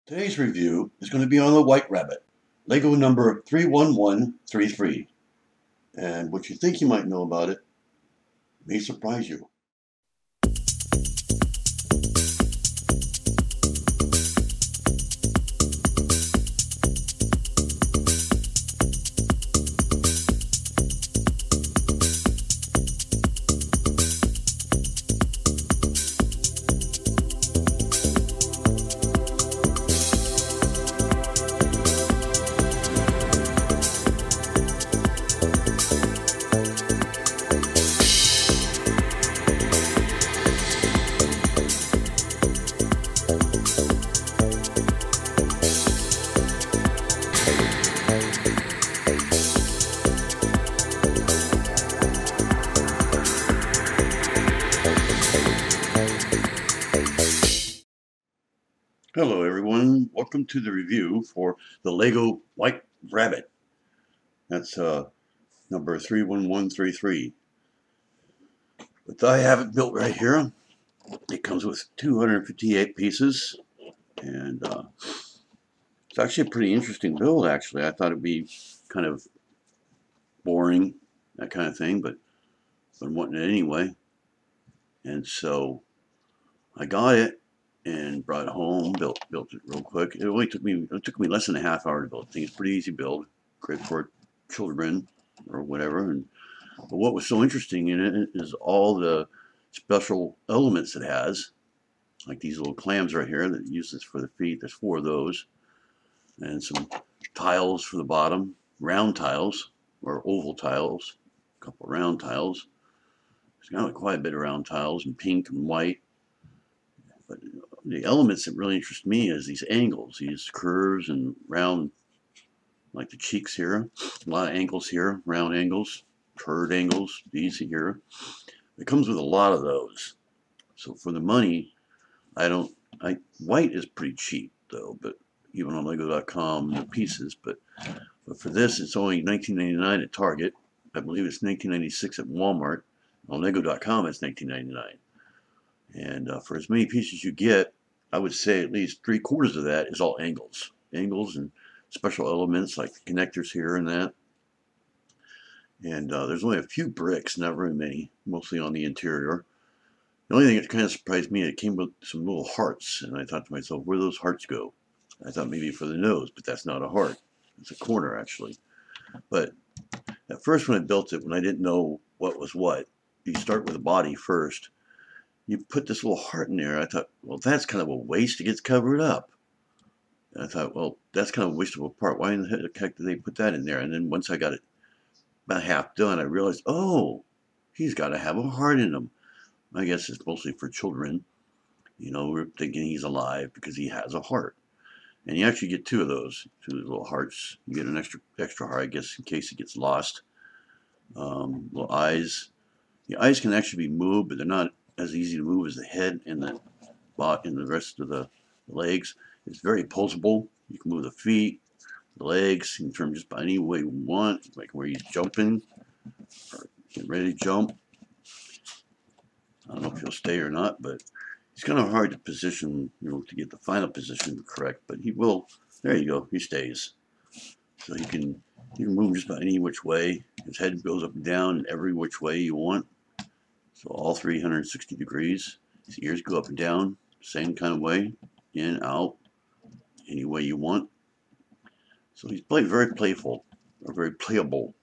Today's review is going to be on the White Rabbit, Lego number 31133. And what you think you might know about it may surprise you. Hello everyone, welcome to the review for the Lego White Rabbit. That's number 31133. But I have it built right here. It comes with 258 pieces, and it's actually a pretty interesting build actually. I thought it'd be kind of boring, that kind of thing, but I'm wanting it anyway. And so I got it and brought it home, built it real quick. It took me less than a half hour to build. I think it's a pretty easy build, great for children or whatever. But what was so interesting in it is all the special elements it has, like these little clams right here that uses for the feet. There's 4 of those, and some tiles for the bottom, round tiles or oval tiles, a couple of round tiles. There's got quite a bit of round tiles in pink and white. But the elements that really interest me is these angles, these curves and round, like the cheeks here. A lot of angles here, round angles, curved angles, these here. It comes with a lot of those. So for the money, white is pretty cheap though, but even on Lego.com, the pieces. But for this, it's only $19.99 at Target. I believe it's $19.96 at Walmart. On Lego.com, it's $19.99. And for as many pieces you get, I would say at least 3/4 of that is all angles. Angles and special elements like the connectors here and that. And there's only a few bricks, not very many, mostly on the interior. The only thing that kind of surprised me, it came with some little hearts. And I thought to myself, where do those hearts go? I thought maybe for the nose, but that's not a heart. It's a corner, actually. But at first when I built it, when I didn't know what was what, you start with the body first. You put this little heart in there. I thought, well, that's kind of a waste. It gets covered up. And I thought, well, that's kind of a wasteful part. Why in the heck did they put that in there? And then once I got it about half done, I realized, oh, he's got to have a heart in him. I guess it's mostly for children. You know, we're thinking he's alive because he has a heart. And you actually get 2 of those, 2 little hearts. You get an extra heart, I guess, in case it gets lost. Little eyes. The eyes can actually be moved, but they're not as easy to move as the head and the rest of the legs. It's very posable. You can move the feet, the legs. You can turn just by any way you want, like where he's jumping or getting ready to jump. I don't know if he'll stay or not, but it's kind of hard to position, to get the final position correct. But he will. There you go. He stays. So you can move just about any which way. His head goes up and down every which way you want. So all 360 degrees. His ears go up and down, same kind of way, in, out, any way you want. So he's very playful, or very playable,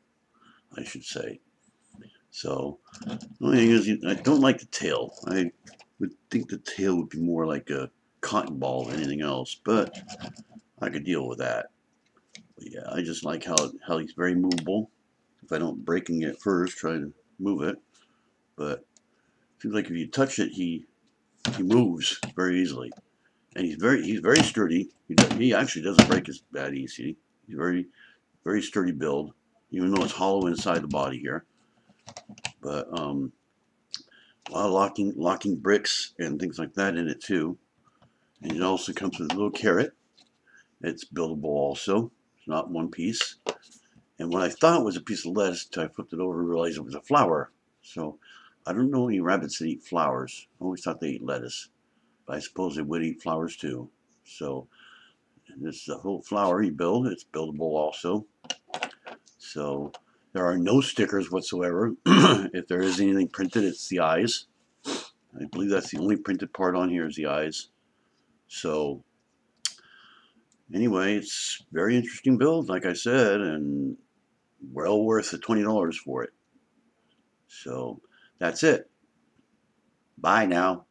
I should say. So the only thing is, I don't like the tail. I would think the tail would be more like a cotton ball than anything else, but I could deal with that. But yeah, I just like how he's very movable. If I don't breaking it first, try to move it. But it seems like if you touch it, he moves very easily, and he's very sturdy. He actually doesn't break as bad easy. He's very sturdy build, even though it's hollow inside the body here. But a lot of locking bricks and things like that in it too. And it also comes with a little carrot. It's buildable also. It's not one piece. And what I thought was a piece of lettuce until I flipped it over and realized it was a flower. So I don't know any rabbits that eat flowers. I always thought they eat lettuce. But I suppose they would eat flowers too. So And this is a whole flowery build. It's buildable also. So there are no stickers whatsoever. If there is anything printed, it's the eyes. I believe that's the only printed part on here is the eyes. So anyway, it's very interesting build, like I said, and well worth the $20 for it. So that's it. Bye now.